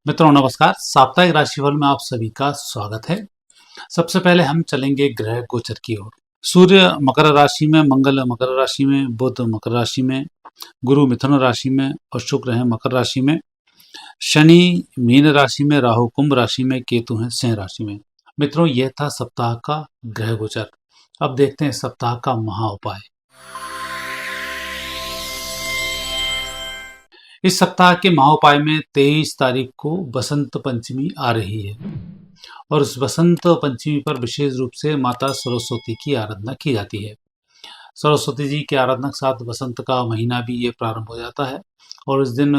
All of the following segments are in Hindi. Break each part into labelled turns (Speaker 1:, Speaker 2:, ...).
Speaker 1: मित्रों नमस्कार। साप्ताहिक राशिफल में आप सभी का स्वागत है। सबसे पहले हम चलेंगे ग्रह गोचर की ओर। सूर्य मकर राशि में, मंगल मकर राशि में, बुध मकर राशि में, गुरु मिथुन राशि में और शुक्र है मकर राशि में। शनि मीन राशि में, राहु कुंभ राशि में, केतु है सिंह राशि में। मित्रों यह था सप्ताह का ग्रह गोचर। अब देखते हैं सप्ताह का महा उपाय। इस सप्ताह के महाउपाय में 23 तारीख को बसंत पंचमी आ रही है और उस बसंत पंचमी पर विशेष रूप से माता सरस्वती की आराधना की जाती है। सरस्वती जी की आराधना के साथ बसंत का महीना भी ये प्रारंभ हो जाता है और इस दिन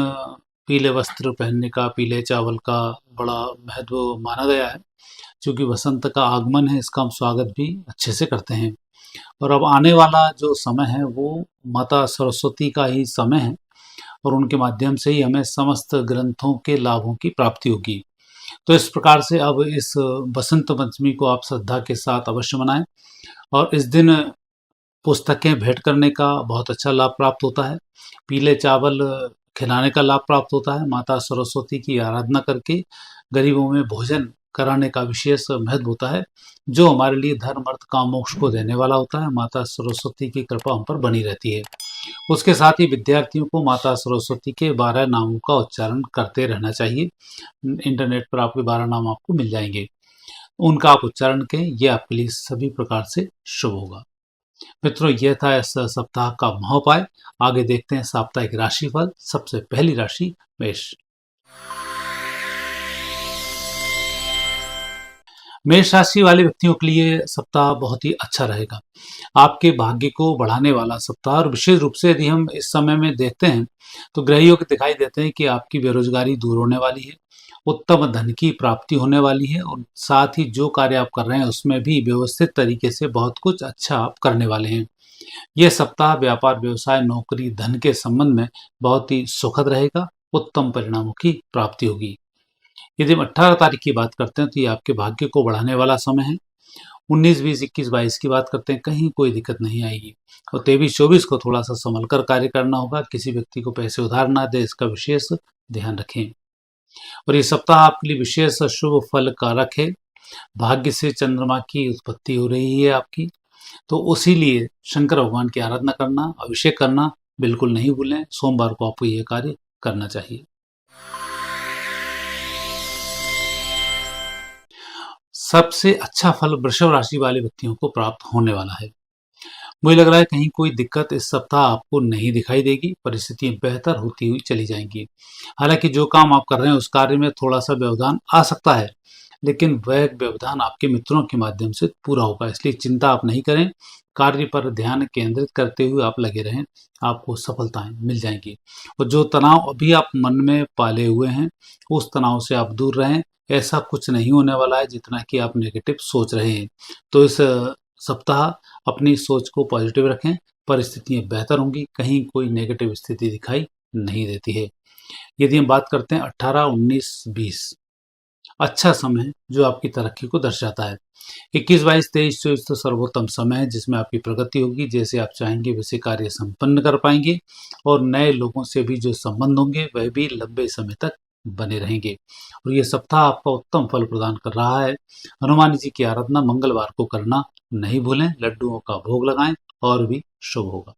Speaker 1: पीले वस्त्र पहनने का, पीले चावल का बड़ा महत्व माना गया है। क्योंकि बसंत का आगमन है, इसका हम स्वागत भी अच्छे से करते हैं। और अब आने वाला जो समय है वो माता सरस्वती का ही समय है और उनके माध्यम से ही हमें समस्त ग्रंथों के लाभों की प्राप्ति होगी। तो इस प्रकार से अब इस बसंत पंचमी को आप श्रद्धा के साथ अवश्य मनाएं और इस दिन पुस्तकें भेंट करने का बहुत अच्छा लाभ प्राप्त होता है। पीले चावल खिलाने का लाभ प्राप्त होता है। माता सरस्वती की आराधना करके गरीबों में भोजन कराने का विशेष महत्व होता है, जो हमारे लिए धर्म अर्थ काम मोक्ष को देने वाला होता है। माता सरस्वती की कृपा हम पर बनी रहती है। उसके साथ ही विद्यार्थियों को माता सरस्वती के 12 नामों का उच्चारण करते रहना चाहिए। इंटरनेट पर आपके 12 नाम आपको मिल जाएंगे, उनका आप उच्चारण करें, यह आपके लिए सभी प्रकार से शुभ होगा। मित्रों यह था इस सप्ताह का महोपाय। आगे देखते हैं साप्ताहिक राशिफल। सबसे पहली राशि मेष। मेष राशि वाले व्यक्तियों के लिए सप्ताह बहुत ही अच्छा रहेगा। आपके भाग्य को बढ़ाने वाला सप्ताह, और विशेष रूप से यदि हम इस समय में देखते हैं तो ग्रह के दिखाई देते हैं कि आपकी बेरोजगारी दूर होने वाली है, उत्तम धन की प्राप्ति होने वाली है और साथ ही जो कार्य आप कर रहे हैं उसमें भी व्यवस्थित तरीके से बहुत कुछ अच्छा आप करने वाले हैं। यह सप्ताह व्यापार, व्यवसाय, नौकरी, धन के संबंध में बहुत ही सुखद रहेगा। उत्तम परिणामों की प्राप्ति होगी। यदि हम 18 तारीख की बात करते हैं तो ये आपके भाग्य को बढ़ाने वाला समय है। 19, 20, 21, 22 की बात करते हैं, कहीं कोई दिक्कत नहीं आएगी। और 23, 24 को थोड़ा सा संभल कर कार्य करना होगा। किसी व्यक्ति को पैसे उधार ना दे, इसका विशेष ध्यान रखें। और ये सप्ताह आपके लिए विशेष शुभ फल कारक है। भाग्य से चंद्रमा की उत्पत्ति हो रही है आपकी, तो उसी लिए शंकर भगवान की आराधना करना, अभिषेक करना बिल्कुल नहीं भूलें। सोमवार को आपको यह कार्य करना चाहिए। सबसे अच्छा फल वृषभ राशि वाले व्यक्तियों को प्राप्त होने वाला है। मुझे लग रहा है कहीं कोई दिक्कत इस सप्ताह आपको नहीं दिखाई देगी। परिस्थितियां बेहतर होती हुई चली जाएंगी। हालांकि जो काम आप कर रहे हैं उस कार्य में थोड़ा सा व्यवधान आ सकता है, लेकिन वह व्यवधान आपके मित्रों के माध्यम से पूरा होगा, इसलिए चिंता आप नहीं करें। कार्य पर ध्यान केंद्रित करते हुए आप लगे रहें, आपको सफलताएं मिल जाएंगी। और जो तनाव अभी आप मन में पाले हुए हैं उस तनाव से आप दूर रहें। ऐसा कुछ नहीं होने वाला है जितना कि आप नेगेटिव सोच रहे हैं। तो इस सप्ताह अपनी सोच को पॉजिटिव रखें, परिस्थितियां बेहतर होंगी। कहीं कोई नेगेटिव स्थिति दिखाई नहीं देती है। यदि हम बात करते हैं 18, 19, 20, अच्छा समय है जो आपकी तरक्की को दर्शाता है। 21, 22, 23, 24 तो सर्वोत्तम समय है जिसमें आपकी प्रगति होगी। जैसे आप चाहेंगे वैसे कार्य संपन्न कर पाएंगे और नए लोगों से भी जो संबंध होंगे वह भी लंबे समय तक बने रहेंगे। और ये सप्ताह आपका उत्तम फल प्रदान कर रहा है। हनुमान जी की आराधना मंगलवार को करना नहीं भूलें। लड्डुओं का भोग लगाएं और भी शुभ होगा।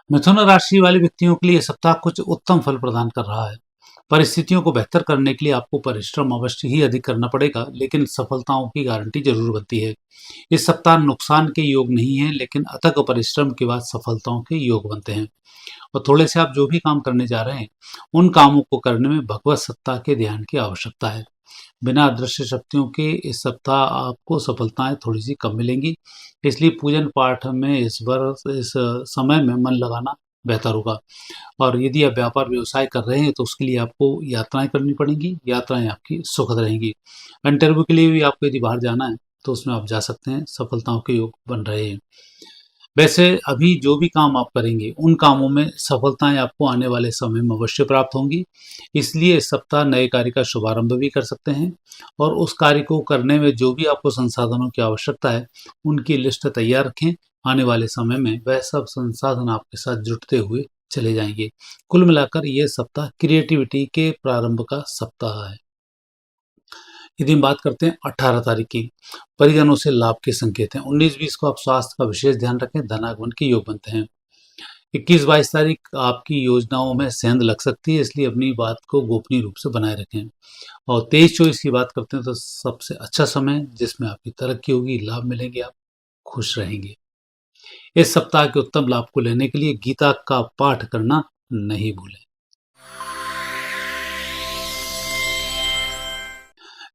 Speaker 1: मिथुन राशि वाले व्यक्तियों के लिए सप्ताह कुछ उत्तम फल प्रदान कर रहा है। परिस्थितियों को बेहतर करने के लिए आपको परिश्रम अवश्य ही अधिक करना पड़ेगा, लेकिन सफलताओं की गारंटी जरूर बनती है। इस सप्ताह नुकसान के योग नहीं है, लेकिन अथक परिश्रम के बाद सफलताओं के योग बनते हैं। और थोड़े से आप जो भी काम करने जा रहे हैं उन कामों को करने में भगवत सत्ता के ध्यान की आवश्यकता है। बिना अदृश्य शक्तियों के इस सप्ताह आपको सफलताएं थोड़ी सी कम मिलेंगी, इसलिए पूजन पाठ में इस समय में मन लगाना बेहतर होगा। और यदि आप व्यापार व्यवसाय कर रहे हैं तो उसके लिए आपको यात्राएं करनी पड़ेंगी। यात्राएं आपकी सुखद रहेंगी। इंटरव्यू के लिए भी आपको यदि बाहर जाना है तो उसमें आप जा सकते हैं। सफलताओं के योग बन रहे हैं। वैसे अभी जो भी काम आप करेंगे उन कामों में सफलताएं आपको आने वाले समय में अवश्य प्राप्त होंगी। इसलिए इस सप्ताह नए कार्य का शुभारंभ भी कर सकते हैं और उस कार्य को करने में जो भी आपको संसाधनों की आवश्यकता है उनकी लिस्ट तैयार रखें। आने वाले समय में वह सब संसाधन आपके साथ जुटते हुए चले जाएंगे। कुल मिलाकर ये सप्ताह क्रिएटिविटी के प्रारंभ का सप्ताह है। यदि हम बात करते हैं 18 तारीख की, परिजनों से लाभ के संकेत हैं। 19-20 को आप स्वास्थ्य का विशेष ध्यान रखें, धनागमन के योग बनते हैं। 21-22 तारीख आपकी योजनाओं में सेंध लग सकती है, इसलिए अपनी बात को गोपनीय रूप से बनाए रखें। और 23-24 की बात करते हैं तो सबसे अच्छा समय जिसमें आपकी तरक्की होगी, लाभ मिलेंगे, आप खुश रहेंगे। इस सप्ताह के उत्तम लाभ को लेने के लिए गीता का पाठ करना नहीं भूलें।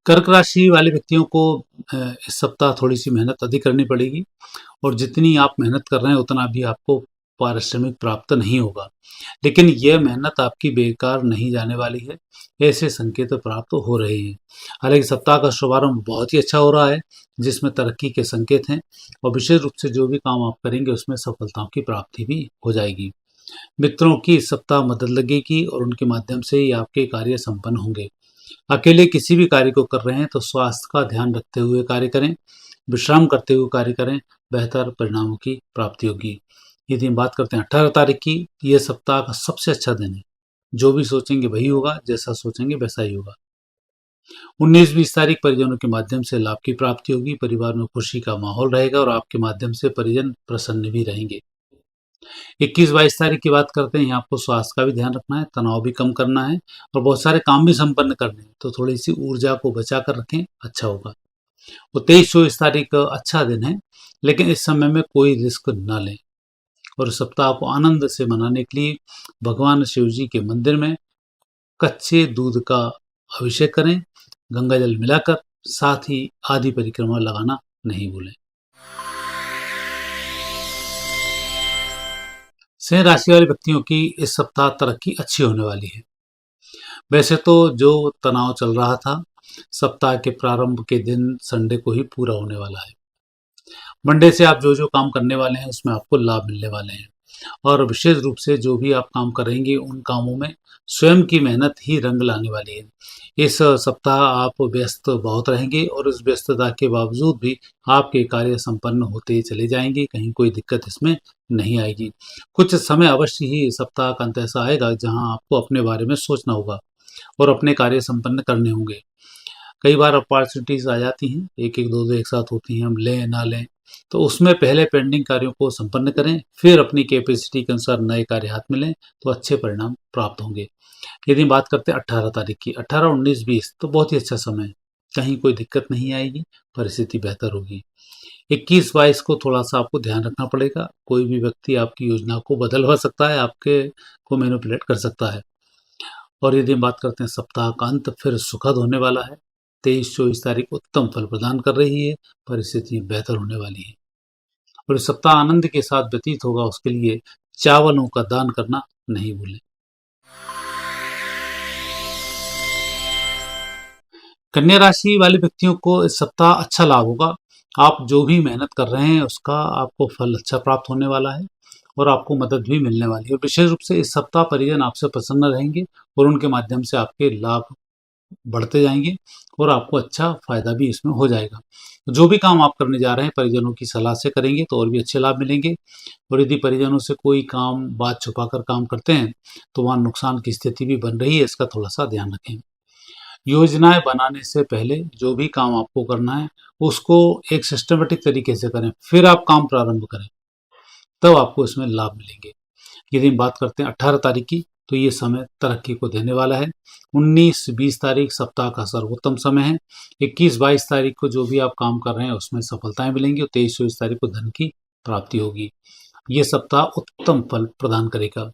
Speaker 1: कर्क राशि वाले व्यक्तियों को इस सप्ताह थोड़ी सी मेहनत अधिक करनी पड़ेगी, और जितनी आप मेहनत कर रहे हैं उतना भी आपको पारिश्रमिक प्राप्त नहीं होगा, लेकिन यह मेहनत आपकी बेकार नहीं जाने वाली है, ऐसे संकेत प्राप्त हो रहे हैं। हालांकि सप्ताह का शुभारंभ बहुत ही अच्छा हो रहा है, जिसमें तरक्की के संकेत हैं, और विशेष रूप से जो भी काम आप करेंगे उसमें सफलताओं की प्राप्ति भी हो जाएगी। मित्रों की इस सप्ताह मदद लगेगी और उनके माध्यम से ही आपके कार्य संपन्न होंगे। अकेले किसी भी कार्य को कर रहे हैं तो स्वास्थ्य का ध्यान रखते हुए कार्य करें, विश्राम करते हुए कार्य करें, बेहतर परिणामों की प्राप्ति होगी। यदि हम बात करते हैं 18 तारीख की, यह सप्ताह का सबसे अच्छा दिन है। जो भी सोचेंगे वही होगा, जैसा सोचेंगे वैसा ही होगा। 19-20 तारीख परिजनों के माध्यम से लाभ की प्राप्ति होगी, परिवार में खुशी का माहौल रहेगा और आपके माध्यम से परिजन प्रसन्न भी रहेंगे। 21-22 तारीख की बात करते हैं, यहाँ आपको स्वास्थ्य का भी ध्यान रखना है, तनाव भी कम करना है और बहुत सारे काम भी संपन्न करने हैं, तो थोड़ी सी ऊर्जा को बचा कर रखें, अच्छा होगा। तो 23-24 तारीख अच्छा दिन है, लेकिन इस समय में कोई रिस्क न लें, और इस सप्ताह को आनंद से मनाने के लिए भगवान शिव जी के मंदिर में कच्चे दूध का अभिषेक करें, गंगा जल मिलाकर, साथ ही आदि परिक्रमा लगाना नहीं भूलें। सिंह राशि वाले व्यक्तियों की इस सप्ताह तरक्की अच्छी होने वाली है। वैसे तो जो तनाव चल रहा था, सप्ताह के प्रारंभ के दिन संडे को ही पूरा होने वाला है। मंडे से आप जो जो काम करने वाले हैं उसमें आपको लाभ मिलने वाले हैं, और विशेष रूप से जो भी आप काम करेंगे उन कामों में स्वयं की मेहनत ही रंग लाने वाली है। इस सप्ताह आप व्यस्त बहुत रहेंगे और इस व्यस्तता के बावजूद भी आपके कार्य संपन्न होते चले जाएंगे, कहीं कोई दिक्कत इसमें नहीं आएगी। कुछ समय अवश्य ही सप्ताह का अंत ऐसा आएगा जहां आपको अपने बारे में सोचना होगा और अपने कार्य संपन्न करने होंगे। कई बार अपॉर्चुनिटीज आ जाती हैं, एक एक दो दो एक साथ होती हैं, हम लें ना लें, तो उसमें पहले पेंडिंग कार्यों को संपन्न करें, फिर अपनी कैपेसिटी के अनुसार नए कार्य हाथ में लें, तो अच्छे परिणाम प्राप्त होंगे। यदि बात करते हैं 18 तारीख की, 18, 19, 20 तो बहुत ही अच्छा समय है, कहीं कोई दिक्कत नहीं आएगी, परिस्थिति बेहतर होगी। 21-22 को थोड़ा सा आपको ध्यान रखना पड़ेगा, कोई भी व्यक्ति आपकी योजना को बदलवा सकता है, आपके को मैनिपुलेट कर सकता है। और यदि हम बात करते हैं सप्ताह का अंत फिर सुखद होने वाला है। 23-24 तारीख उत्तम फल प्रदान कर रही है, परिस्थितियां बेहतर होने वाली है, और इस सप्ताह आनंद के साथ व्यतीत होगा, उसके लिए चावलों का दान करना नहीं भूलें। कन्या राशि वाले व्यक्तियों को इस सप्ताह अच्छा लाभ होगा। आप जो भी मेहनत कर रहे हैं उसका आपको फल अच्छा प्राप्त होने वाला है, और आपको मदद भी मिलने वाली है, और विशेष रूप से इस सप्ताह परिजन आपसे प्रसन्न रहेंगे और उनके माध्यम से आपके लाभ बढ़ते जाएंगे और आपको अच्छा फायदा भी इसमें हो जाएगा। जो भी काम आप करने जा रहे हैं परिजनों की सलाह से करेंगे तो और भी अच्छे लाभ मिलेंगे, और यदि परिजनों से कोई काम बात छुपाकर काम करते हैं तो वहाँ नुकसान की स्थिति भी बन रही है, इसका थोड़ा सा ध्यान रखें। योजनाएं बनाने से पहले जो भी काम आपको करना है उसको एक सिस्टमेटिक तरीके से करें, फिर आप काम प्रारंभ करें, तब आपको इसमें लाभ मिलेंगे। यदि हम बात करते हैं 18 तारीख की, तो ये समय तरक्की को देने वाला है। 19-20 तारीख सप्ताह का सर्वोत्तम समय है। 21-22 तारीख को जो भी आप काम कर रहे हैं उसमें सफलताएं मिलेंगी, और 23-24 तारीख को धन की प्राप्ति होगी। ये सप्ताह उत्तम फल प्रदान करेगा,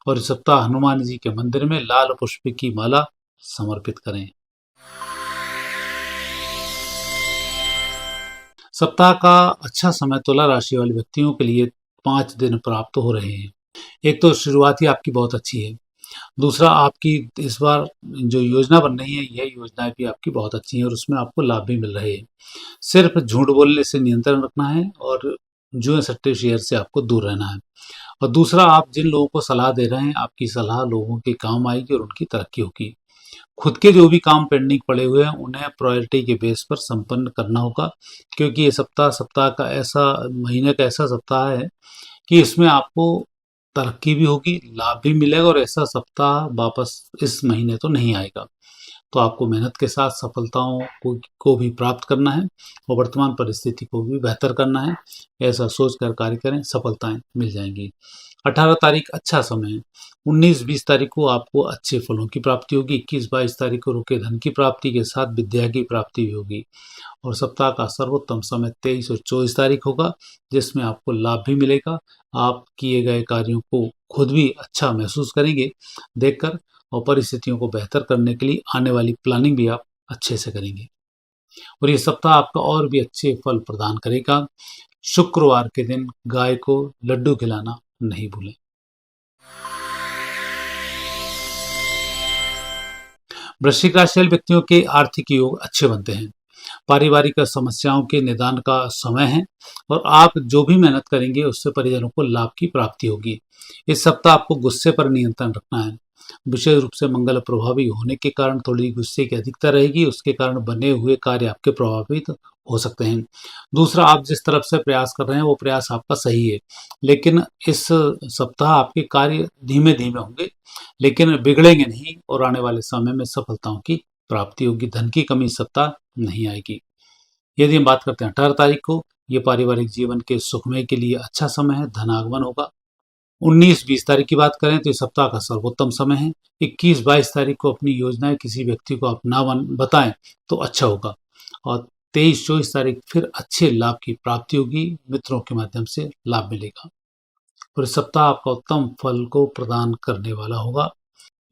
Speaker 1: और इस सप्ताह हनुमान जी के मंदिर में लाल पुष्प की माला समर्पित करें। सप्ताह का अच्छा समय तुला राशि वाले व्यक्तियों के लिए 5 दिन प्राप्त हो रहे हैं। एक तो शुरुआत ही आपकी बहुत अच्छी है, दूसरा आपकी इस बार जो योजना बन रही है यह योजनाएं भी आपकी बहुत अच्छी हैं और उसमें आपको लाभ भी मिल रहे हैं। सिर्फ झूठ बोलने से नियंत्रण रखना है, और जुए सट्टे शेयर से आपको दूर रहना है। और दूसरा, आप जिन लोगों को सलाह दे रहे हैं आपकी सलाह लोगों के काम आएगी और उनकी तरक्की होगी। खुद के जो भी काम पेंडिंग पड़े हुए हैं उन्हें प्रायोरिटी के बेस पर संपन्न करना होगा, क्योंकि ये सप्ताह सप्ताह का ऐसा महीने का ऐसा सप्ताह है कि इसमें आपको तरक्की भी होगी, लाभ भी मिलेगा और ऐसा सप्ताह वापस इस महीने तो नहीं आएगा। तो आपको मेहनत के साथ सफलताओं को भी प्राप्त करना है और वर्तमान परिस्थिति को भी बेहतर करना है। ऐसा सोचकर कार्य करें, सफलताएं मिल जाएंगी। 18 तारीख अच्छा समय है। 19-20 तारीख को आपको अच्छे फलों की प्राप्ति होगी। 21-22 तारीख को रुके धन की प्राप्ति के साथ विद्या की प्राप्ति भी होगी। और सप्ताह का सर्वोत्तम समय 23 और 24 तारीख होगा, जिसमें आपको लाभ भी मिलेगा। आप किए गए कार्यों को खुद भी अच्छा महसूस करेंगे देखकर, और परिस्थितियों को बेहतर करने के लिए आने वाली प्लानिंग भी आप अच्छे से करेंगे। और ये सप्ताह आपका और भी अच्छे फल प्रदान करेगा। शुक्रवार के दिन गाय को लड्डू खिलाना नहीं भूलें। वृश्चिक राशि वाले व्यक्तियों के आर्थिक योग अच्छे बनते हैं। पारिवारिक समस्याओं के निदान का समय है और आप जो भी मेहनत करेंगे उससे परिजनों को लाभ की प्राप्ति होगी। इस सप्ताह आपको गुस्से पर नियंत्रण रखना है। विशेष रूप से मंगल प्रभावी होने के कारण थोड़ी गुस्से की अधिकता रहेगी, उसके कारण बने हुए कार्य आपके प्रभावित हो सकते हैं। दूसरा, आप जिस तरफ से प्रयास कर रहे हैं वो प्रयास आपका सही है, लेकिन इस सप्ताह आपके कार्य धीमे धीमे होंगे, लेकिन बिगड़ेंगे नहीं और आने वाले समय में सफलताओं की प्राप्ति होगी। धन की कमी इस सप्ताह नहीं आएगी। यदि हम बात करते हैं 18 तारीख को, ये पारिवारिक जीवन के सुखमय के लिए अच्छा समय है, धनागमन होगा। 19-20 तारीख की बात करें तो इस सप्ताह का सर्वोत्तम समय है। 21-22 तारीख को अपनी योजनाएं किसी व्यक्ति को आप ना बताएं तो अच्छा होगा। और 23-24 तारीख फिर अच्छे लाभ की प्राप्ति होगी, मित्रों के माध्यम से लाभ मिलेगा। और इस सप्ताह आपका उत्तम फल को प्रदान करने वाला होगा।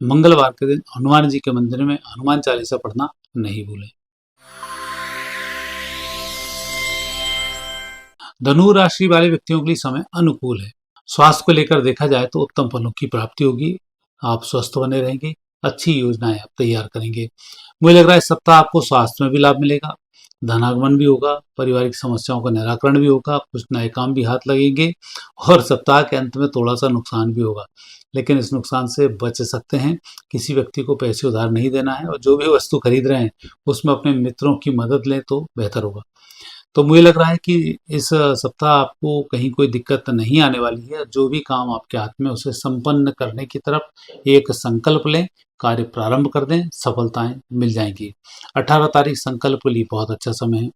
Speaker 1: मंगलवार के दिन हनुमान जी के मंदिर में हनुमान चालीसा पढ़ना नहीं भूलें। धनु राशि वाले व्यक्तियों के लिए समय अनुकूल है। स्वास्थ्य को लेकर देखा जाए तो उत्तम फलों की प्राप्ति होगी। आप स्वस्थ बने रहेंगे, अच्छी योजनाएं आप तैयार करेंगे। मुझे लग रहा है इस सप्ताह आपको स्वास्थ्य में भी लाभ मिलेगा, धनागमन भी होगा, पारिवारिक समस्याओं का निराकरण भी होगा, कुछ नए काम भी हाथ लगेंगे और सप्ताह के अंत में थोड़ा सा नुकसान भी होगा, लेकिन इस नुकसान से बच सकते हैं। किसी व्यक्ति को पैसे उधार नहीं देना है और जो भी वस्तु खरीद रहे हैं उसमें अपने मित्रों की मदद लें तो बेहतर होगा। तो मुझे लग रहा है कि इस सप्ताह आपको कहीं कोई दिक्कत नहीं आने वाली है। जो भी काम आपके हाथ में उसे संपन्न करने की तरफ एक संकल्प लें, कार्य प्रारंभ कर दें, सफलताएं मिल जाएंगी। 18 तारीख संकल्प के लिए बहुत अच्छा समय है।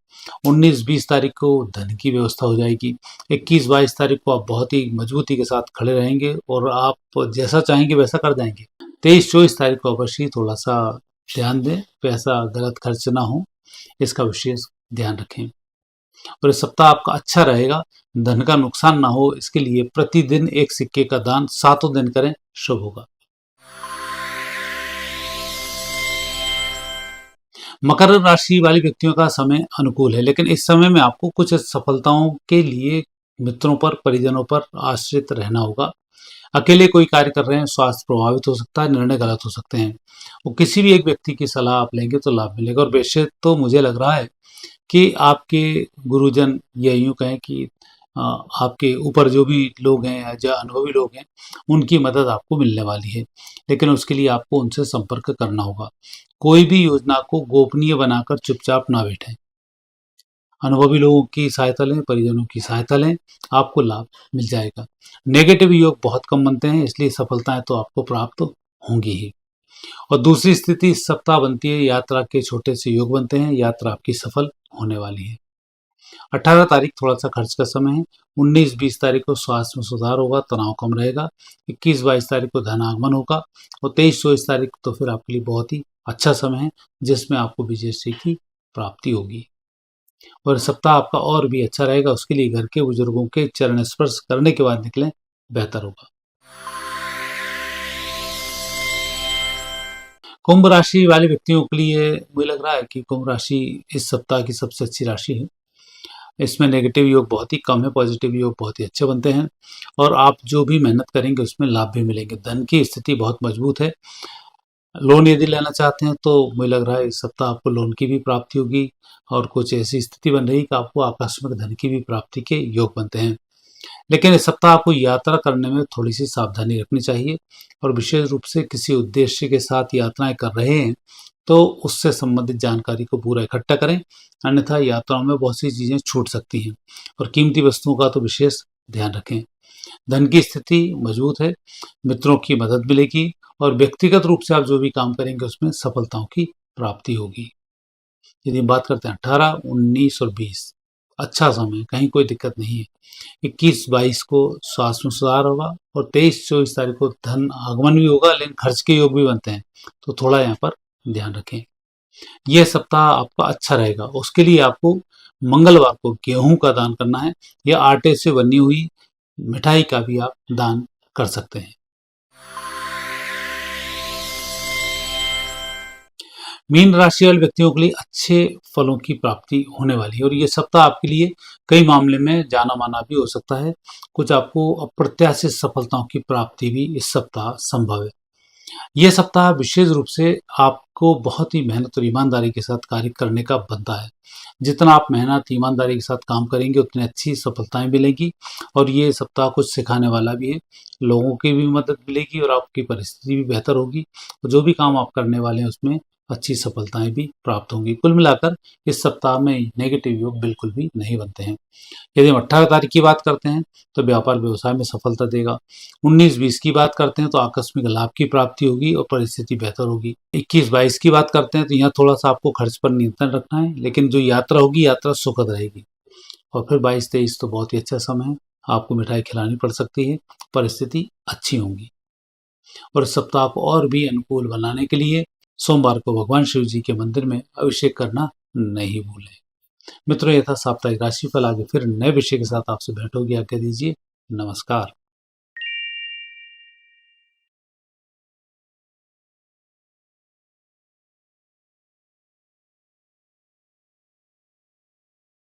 Speaker 1: 19-20 तारीख को धन की व्यवस्था हो जाएगी। 21-22 तारीख को आप बहुत ही मजबूती के साथ खड़े रहेंगे और आप जैसा चाहेंगे वैसा कर जाएंगे। 23-24 तारीख को अवश्य थोड़ा सा ध्यान दें, पैसा गलत खर्च ना हो, इसका विशेष ध्यान रखें। और इस सप्ताह आपका अच्छा रहेगा, धन का नुकसान ना हो इसके लिए प्रतिदिन एक सिक्के का दान 7 दिन करें, शुभ होगा। मकर राशि वाले व्यक्तियों का समय अनुकूल है, लेकिन इस समय में आपको कुछ सफलताओं के लिए मित्रों पर, परिजनों पर आश्रित रहना होगा। अकेले कोई कार्य कर रहे हैं, स्वास्थ्य प्रभावित हो सकता है, निर्णय गलत हो सकते हैं। वो किसी भी एक व्यक्ति की सलाह आप लेंगे तो लाभ मिलेगा। और वैसे तो मुझे लग रहा है कि आपके गुरुजन या यूं कहें कि आपके ऊपर जो भी लोग हैं, जो अनुभवी लोग हैं, उनकी मदद आपको मिलने वाली है, लेकिन उसके लिए आपको उनसे संपर्क करना होगा। कोई भी योजना को गोपनीय बनाकर चुपचाप ना बैठें। अनुभवी लोगों की सहायता लें, परिजनों की सहायता लें, आपको लाभ मिल जाएगा। नेगेटिव योग बहुत कम बनते हैं, इसलिए सफलताएं तो आपको प्राप्त होंगी ही। और दूसरी स्थिति इस सप्ताह बनती है, यात्रा के छोटे से योग बनते हैं, यात्रा आपकी सफल होने वाली है। 18 तारीख थोड़ा सा खर्च का समय है। 19-20 तारीख को स्वास्थ्य में सुधार होगा, तनाव कम रहेगा। 21-22 तारीख को धनागमन होगा और 23-24 तारीख तो फिर आपके लिए बहुत ही अच्छा समय है, जिसमें आपको विजय की प्राप्ति होगी। और सप्ताह आपका और भी अच्छा रहेगा, उसके लिए घर के बुजुर्गों के चरण स्पर्श करने के बाद निकलें, बेहतर होगा। कुंभ राशि वाले व्यक्तियों के लिए मुझे लग रहा है कि कुंभ राशि इस सप्ताह की सबसे अच्छी राशि है। इसमें नेगेटिव योग बहुत ही कम है, पॉजिटिव योग बहुत ही अच्छे बनते हैं और आप जो भी मेहनत करेंगे उसमें लाभ भी मिलेंगे। धन की स्थिति बहुत मजबूत है। लोन यदि लेना चाहते हैं तो मुझे लग रहा है इस सप्ताह आपको लोन की भी प्राप्ति होगी और कुछ ऐसी स्थिति बन रही कि आपको आकस्मिक धन की भी प्राप्ति के योग बनते हैं। लेकिन इस सप्ताह आपको यात्रा करने में थोड़ी सी सावधानी रखनी चाहिए और विशेष रूप से किसी उद्देश्य के साथ यात्राएं कर रहे हैं तो उससे संबंधित जानकारी को पूरा इकट्ठा करें, अन्यथा यात्राओं में बहुत सी चीज़ें छूट सकती हैं। और कीमती वस्तुओं का तो विशेष ध्यान रखें। धन की स्थिति मजबूत है, मित्रों की मदद मिलेगी और व्यक्तिगत रूप से आप जो भी काम करेंगे उसमें सफलताओं की प्राप्ति होगी। यदि हम बात करते हैं 18, 19 और 20, अच्छा समय, कहीं कोई दिक्कत नहीं है। 21-22 को स्वास्थ्य में सुधार होगा और 23-24 तारीख को धन आगमन भी होगा, लेकिन खर्च के योग भी बनते हैं, तो थोड़ा यहाँ पर ध्यान रखें। यह सप्ताह आपका अच्छा रहेगा। उसके लिए आपको मंगलवार को गेहूं का दान करना है या आटे से बनी हुई मिठाई का भी आप दान कर सकते हैं। मीन राशि वाले व्यक्तियों के लिए अच्छे फलों की प्राप्ति होने वाली है और ये सप्ताह आपके लिए कई मामले में जाना माना भी हो सकता है। कुछ आपको अप्रत्याशित सफलताओं की प्राप्ति भी इस सप्ताह संभव है। यह सप्ताह विशेष रूप से आपको बहुत ही मेहनत और ईमानदारी के साथ कार्य करने का बनता है। जितना आप मेहनत ईमानदारी के साथ काम करेंगे उतनी अच्छी सफलताएं मिलेंगी और ये सप्ताह कुछ सिखाने वाला भी है। लोगों की भी मदद मिलेगी और आपकी परिस्थिति भी बेहतर होगी और जो भी काम आप करने वाले हैं उसमें अच्छी सफलताएं भी प्राप्त होंगी। कुल मिलाकर इस सप्ताह में नेगेटिव योग बिल्कुल भी नहीं बनते हैं। यदि हम 18 तारीख की बात करते हैं तो व्यापार व्यवसाय में सफलता देगा। 19-20 की बात करते हैं तो आकस्मिक लाभ की प्राप्ति होगी और परिस्थिति बेहतर होगी। 21-22 की बात करते हैं तो यहाँ थोड़ा सा आपको खर्च पर नियंत्रण रखना है, लेकिन जो यात्रा होगी यात्रा सुखद रहेगी। और फिर 22-23 तो बहुत ही अच्छा समय है, आपको मिठाई खिलानी पड़ सकती है, परिस्थिति अच्छी होंगी। और इस सप्ताह को और भी अनुकूल बनाने के लिए सोमवार को भगवान शिव जी के मंदिर में अभिषेक करना नहीं भूलें। मित्रों, यह था साप्ताहिक राशिफल। आगे फिर नए विषय के साथ आपसे भेंट होगी। आज्ञा दीजिए। नमस्कार।